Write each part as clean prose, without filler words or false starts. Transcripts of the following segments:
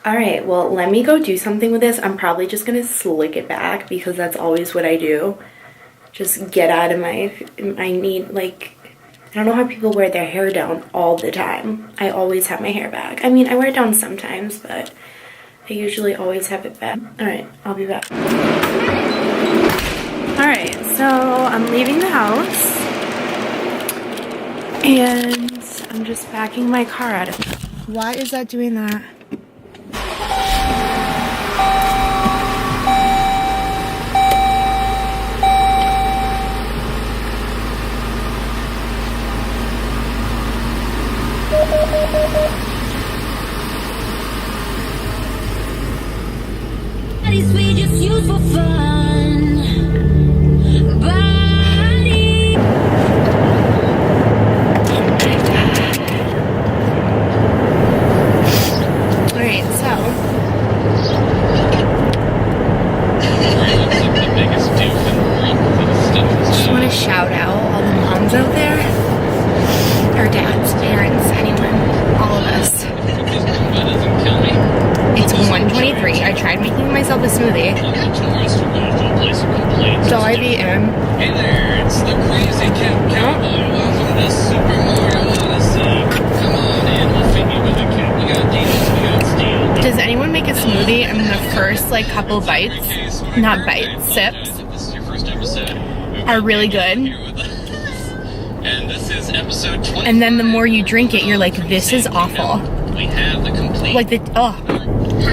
All right, well, let me go do something with this. I'm probably just gonna slick it back because that's always what I do. Just get out of I need, like, I don't know how people wear their hair down all the time. I always have my hair back. I mean, I wear it down sometimes, but I usually always have it back. All right, I'll be back. All right, so I'm leaving the house and I'm just backing my car out of. Why is that doing that? We just use for fun. Body. Alright, so just want to shout out all the moms out there, or dads, parents, anyone, all of us. It's 1:23. I tried making myself a smoothie. Dive in. Hey there, it's the crazy cat cowboy. Welcome to Super Mario Odyssey. Come on in, we'll feed you with a cat. We got demons, we got steel. Does anyone make a smoothie and the first like couple bites, not bites, sips, This is your first episode. are really good? And this is episode 20. And then the more you drink it, you're like, this is awful. We have the complete. Like the, oh.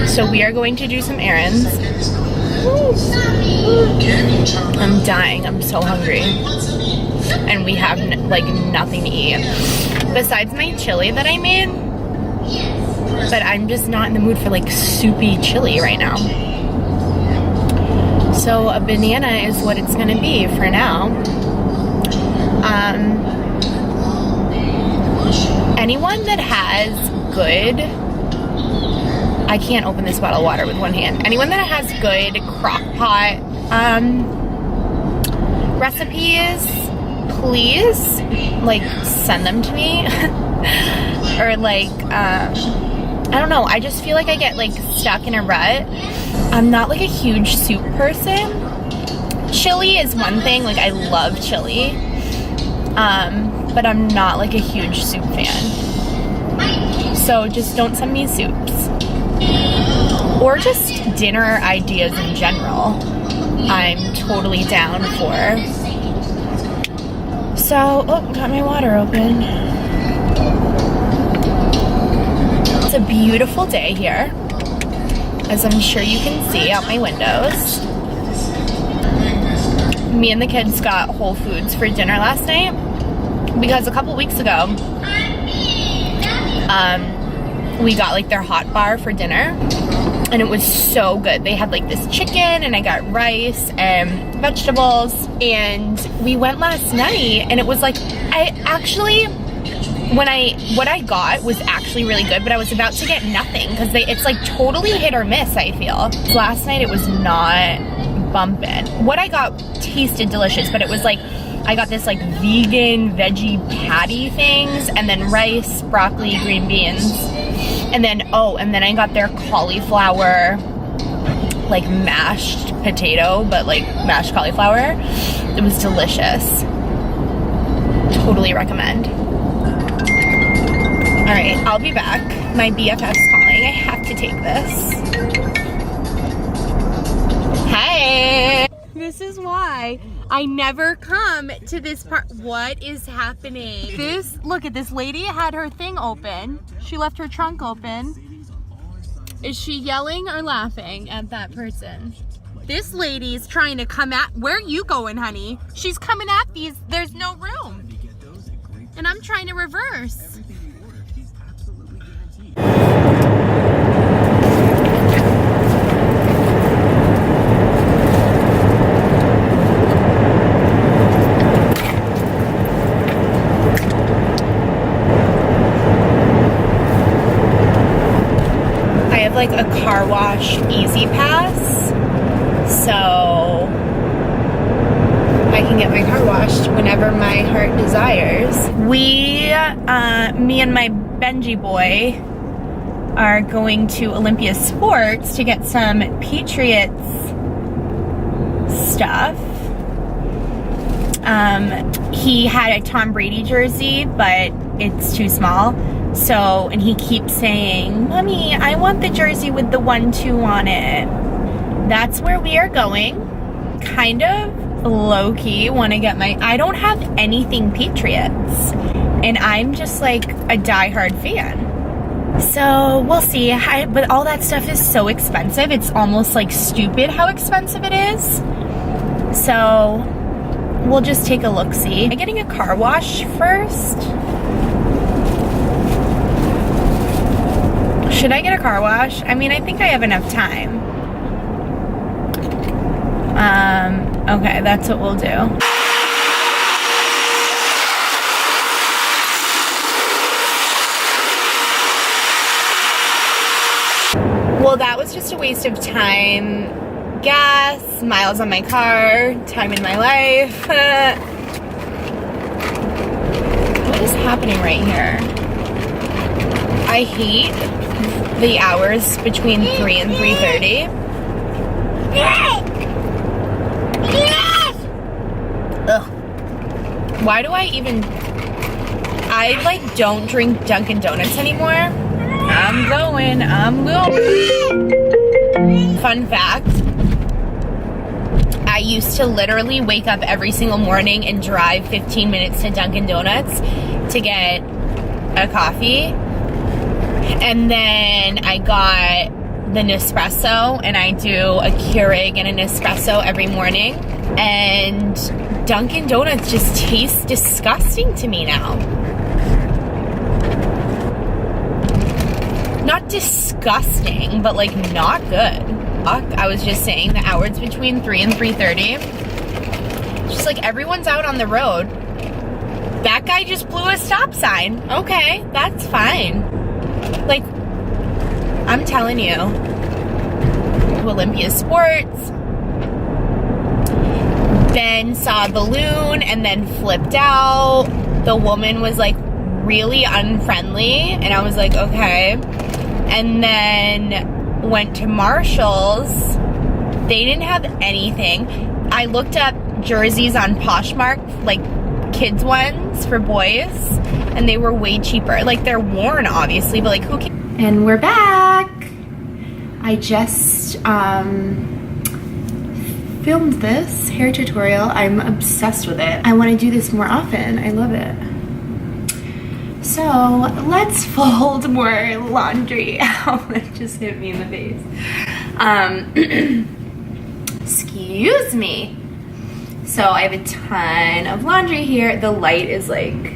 So we are going to do some errands. I'm dying, I'm so hungry. And we have like nothing to eat. Besides my chili that I made. But I'm just not in the mood for like soupy chili right now. So a banana is what it's gonna be for now. Anyone that has good, I can't open this bottle of water with one hand. Anyone that has good crock pot recipes, please like send them to me. Or like, I don't know, I just feel like I get like stuck in a rut. I'm not like a huge soup person. Chili is one thing, like I love chili. But I'm not like a huge soup fan. So just don't send me soups. Or just dinner ideas in general. I'm totally down for. So, oh, got my water open. It's a beautiful day here, as I'm sure you can see out my windows. Me and the kids got Whole Foods for dinner last night because a couple weeks ago, we got like their hot bar for dinner and it was so good. They had like this chicken and I got rice and vegetables, and we went last night and it was like, what I got was actually really good, but I was about to get nothing because it's like totally hit or miss, I feel. Last night it was not bumping. What I got tasted delicious, but it was like, I got this like vegan veggie patty things, and then rice, broccoli, green beans, and then I got their cauliflower, like mashed potato, but like mashed cauliflower. It was delicious. Totally recommend. All right, I'll be back. My BFF's calling. I have to take this. Hi. This is why I never come to this part. What is happening? Look at this lady had her thing open. She left her trunk open. Is she yelling or laughing at that person? This lady's trying to come at, where are you going, honey? She's coming at these, there's no room. And I'm trying to reverse. Like a car wash easy pass, so I can get my car washed whenever my heart desires. Me and my Benji boy are going to Olympia Sports to get some Patriots stuff. He had a Tom Brady jersey, but it's too small. So, and he keeps saying, Mommy, I want the jersey with the 1-2 on it. That's where we are going. Kind of low-key want to get I don't have anything Patriots. And I'm just like a diehard fan. So we'll see. But all that stuff is so expensive. It's almost like stupid how expensive it is. So we'll just take a look-see. Am I getting a car wash first? Should I get a car wash? I mean, I think I have enough time. Okay, that's what we'll do. Well, that was just a waste of time, gas, miles on my car, time in my life. What is happening right here? I hate the hours between 3 and 3:30. Ugh. Why do I even... I, like, don't drink Dunkin' Donuts anymore. I'm going. Fun fact. I used to literally wake up every single morning and drive 15 minutes to Dunkin' Donuts to get a coffee. And then I got the Nespresso, and I do a Keurig and a Nespresso every morning. And Dunkin' Donuts just tastes disgusting to me now. Not disgusting, but like not good. I was just saying the hours between 3 and 3:30. Just like everyone's out on the road. That guy just blew a stop sign. Okay, that's fine. Like, I'm telling you, Olympia Sports, then saw a balloon and then flipped out. The woman was like really unfriendly, and I was like, okay. And then went to Marshall's. They didn't have anything. I looked up jerseys on Poshmark, like kids ones for boys, and they were way cheaper. Like, they're worn, obviously, but like, who cares? And we're back. I just filmed this hair tutorial. I'm obsessed with it. I want to do this more often. I love it. So let's fold more laundry. Ow, that just hit me in the face. Excuse me. So I have a ton of laundry here. The light is like,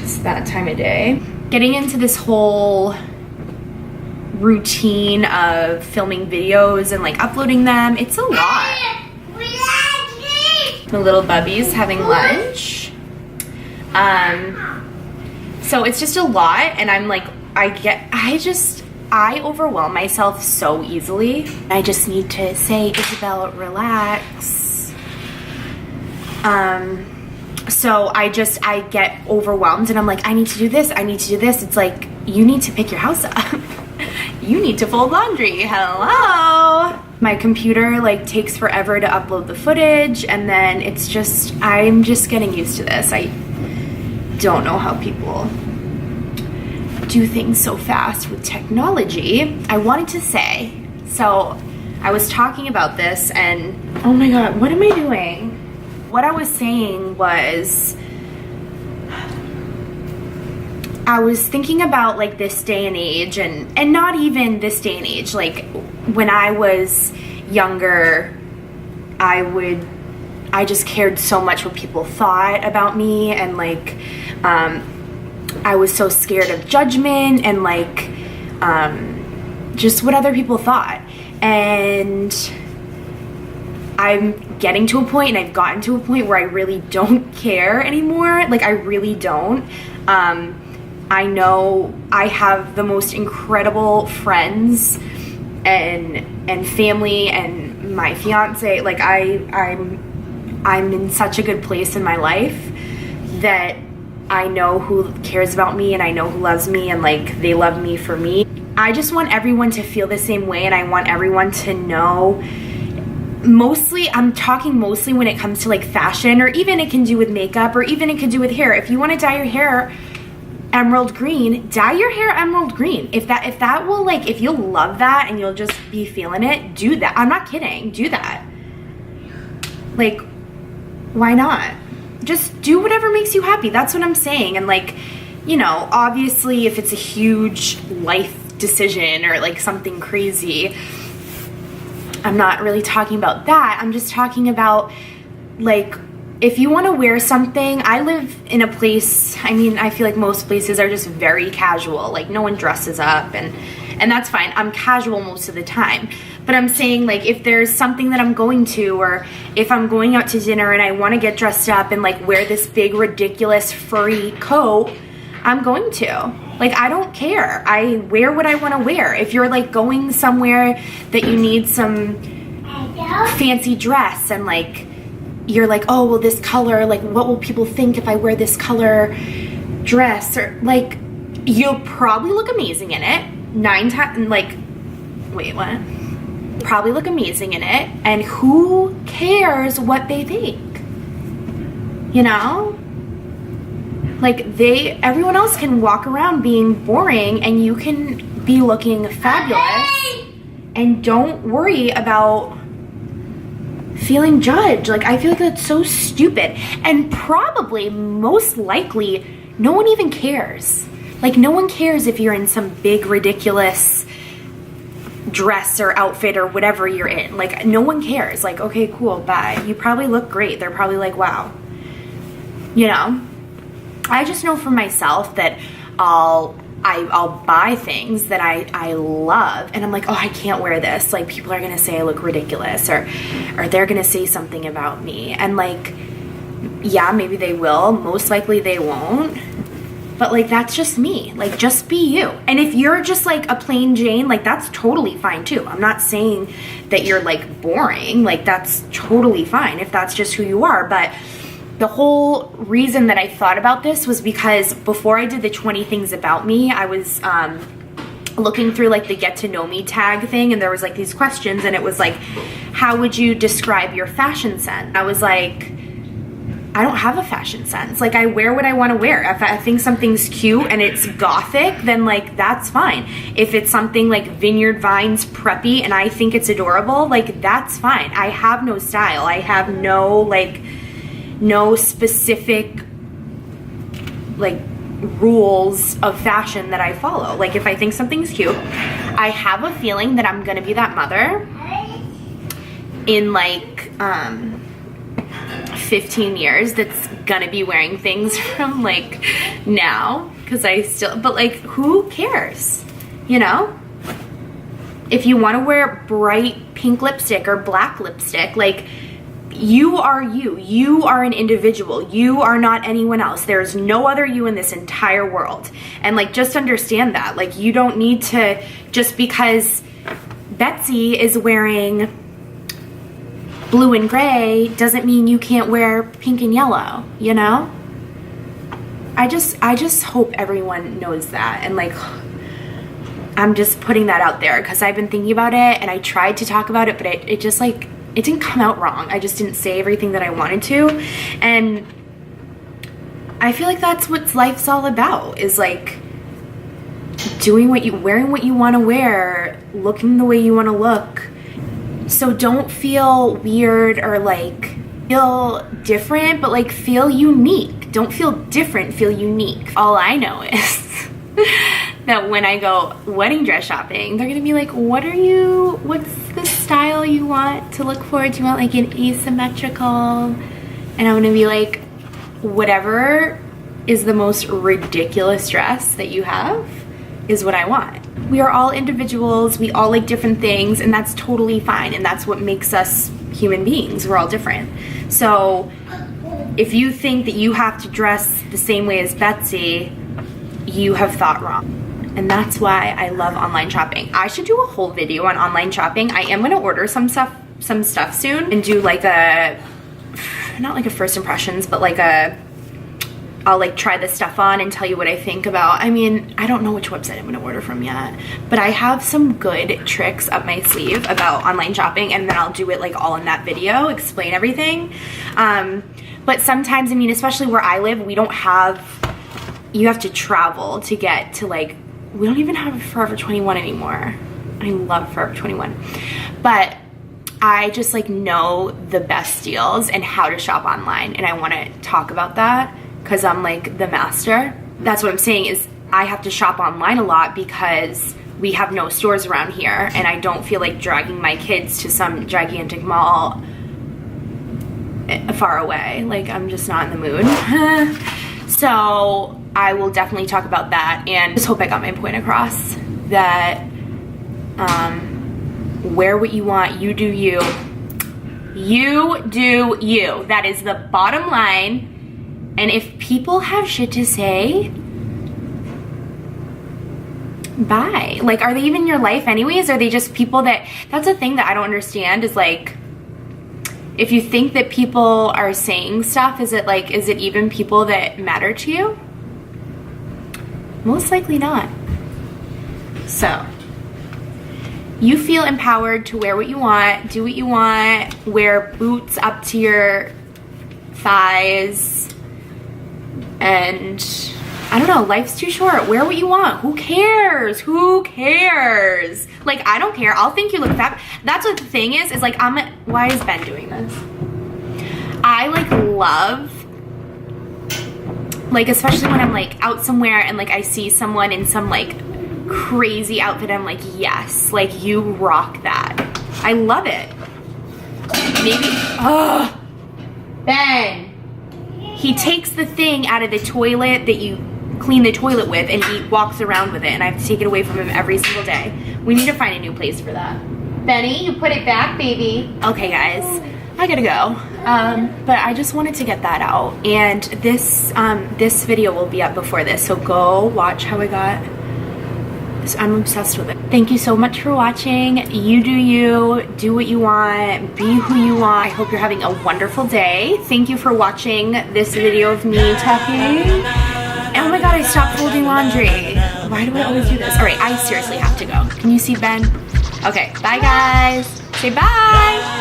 it's that time of day. Getting into this whole routine of filming videos and like uploading them, it's a lot. The little bubby's having lunch. So it's just a lot, and I'm like, I overwhelm myself so easily. I just need to say, Isabel, relax. So I get overwhelmed, and I'm like, I need to do this, I need to do this. It's like, you need to pick your house up. You need to fold laundry. Hello. My computer like takes forever to upload the footage, and then it's just, I'm just getting used to this. I don't know how people do things so fast with technology. I wanted to say, so I was talking about this, and oh my god, what am I doing? What I was saying was, I was thinking about like this day and age, and not even this day and age, like when I was younger, I just cared so much what people thought about me, and like I was so scared of judgment and like just what other people thought. And I'm getting to a point, and I've gotten to a point where I really don't care anymore. Like, I really don't. I know I have the most incredible friends and family, and my fiance. Like, I'm in such a good place in my life that I know who cares about me and I know who loves me and like they love me for me. I just want everyone to feel the same way, and I want everyone to know, mostly, I'm talking mostly when it comes to like fashion, or even it can do with makeup, or even it can do with hair. If you want to dye your hair emerald green, dye your hair emerald green. If that will, like, if you'll love that and you'll just be feeling it, do that. I'm not kidding, do that. Like, why not? Just do whatever makes you happy. That's what I'm saying. And like, you know, obviously if it's a huge life decision or like something crazy, I'm not really talking about that. I'm just talking about, like, if you want to wear something. I live in a place, I mean, I feel like most places are just very casual. Like, no one dresses up, and that's fine. I'm casual most of the time. But I'm saying, like, if there's something that I'm going to, or if I'm going out to dinner and I want to get dressed up and like wear this big ridiculous furry coat, I'm going to. Like, I don't care. I wear what I want to wear. If you're like going somewhere that you need some fancy dress and like you're like, oh, well, this color, like, what will people think if I wear this color dress? Or like, you'll probably look amazing in it. 9 times, like, wait, what? Probably look amazing in it. And who cares what they think? You know? Like, everyone else can walk around being boring and you can be looking fabulous, and don't worry about feeling judged. Like, I feel like that's so stupid. And probably, most likely, no one even cares. Like, no one cares if you're in some big, ridiculous dress or outfit or whatever you're in. Like, no one cares. Like, okay, cool, bye. You probably look great. They're probably like, wow. You know? I just know for myself that I'll buy things that I love, and I'm like, oh, I can't wear this. Like, people are gonna say I look ridiculous, or they're gonna say something about me. And like, yeah, maybe they will. Most likely they won't. But like, that's just me. Like, just be you. And if you're just like a plain Jane, like, that's totally fine too. I'm not saying that you're like boring. Like, that's totally fine if that's just who you are. But the whole reason that I thought about this was because before I did the 20 things about me, I was looking through like the get to know me tag thing, and there was like these questions, and it was like, how would you describe your fashion sense? I was like, I don't have a fashion sense. Like, I wear what I want to wear. If I think something's cute and it's gothic, then like, that's fine. If it's something like Vineyard Vines preppy and I think it's adorable, like, that's fine. I have no style. I have no specific like rules of fashion that I follow. Like, if I think something's cute, I have a feeling that I'm gonna be that mother in like 15 years that's gonna be wearing things from like now, because but like, who cares, you know? If you want to wear bright pink lipstick or black lipstick, like, you are you. You are an individual. You are not anyone else. There's no other you in this entire world. And like, just understand that. Like, you don't need to, just because Betsy is wearing blue and gray doesn't mean you can't wear pink and yellow, you know? I just hope everyone knows that. And like, I'm just putting that out there because I've been thinking about it, and I tried to talk about it, but it just like, it didn't come out wrong. I just didn't say everything that I wanted to. And I feel like that's what life's all about, is like wearing what you want to wear, looking the way you want to look. So don't feel weird or like feel different, but like, feel unique. Don't feel different, feel unique. All I know is that when I go wedding dress shopping, they're gonna be like, what's the style you want to look for? Do you want like an asymmetrical? And I'm gonna be like, whatever is the most ridiculous dress that you have is what I want. We are all individuals, we all like different things, and that's totally fine, and that's what makes us human beings. We're all different. So if you think that you have to dress the same way as Betsy, you have thought wrong. And that's why I love online shopping. I should do a whole video on online shopping. I am gonna order some stuff soon and do like not like a first impressions, but like I'll like try this stuff on and tell you what I think about. I mean, I don't know which website I'm gonna order from yet, but I have some good tricks up my sleeve about online shopping, and then I'll do it like all in that video, explain everything. But sometimes, I mean, especially where I live, we don't have, you have to travel to get to like, we don't even have Forever 21 anymore. I love Forever 21. But I just like know the best deals and how to shop online, and I want to talk about that because I'm like the master. That's what I'm saying, is I have to shop online a lot because we have no stores around here, and I don't feel like dragging my kids to some gigantic mall far away. Like, I'm just not in the mood. So I will definitely talk about that, and just hope I got my point across that wear what you want, you do you. You do you. That is the bottom line. And if people have shit to say, bye. Like, are they even in your life anyways? Are they just people that, that's a thing that I don't understand, is like, if you think that people are saying stuff, is it like, is it even people that matter to you? Most likely not. So, you feel empowered to wear what you want, do what you want, wear boots up to your thighs, and I don't know, life's too short. Wear what you want. Who cares? Who cares? Like, I don't care. I'll think you look fab. That's what the thing is like, why is Ben doing this? I like love, like, especially when I'm like out somewhere and like I see someone in some like crazy outfit, I'm like, yes, like, you rock that. I love it. Maybe, oh, Ben. He takes the thing out of the toilet that you clean the toilet with, and he walks around with it, and I have to take it away from him every single day. We need to find a new place for that. Benny, you put it back, baby. Okay, guys, I gotta go. But I just wanted to get that out, and this this video will be up before this, so go watch how I got this. I'm obsessed with it. Thank you so much for watching. You do you, do what you want, be who you want. I hope you're having a wonderful day. Thank you for watching this video of me talking. Oh my god, I stopped folding laundry. Why do I always do this? All right, I seriously have to go. Can you see Ben? Okay, bye guys. Say bye.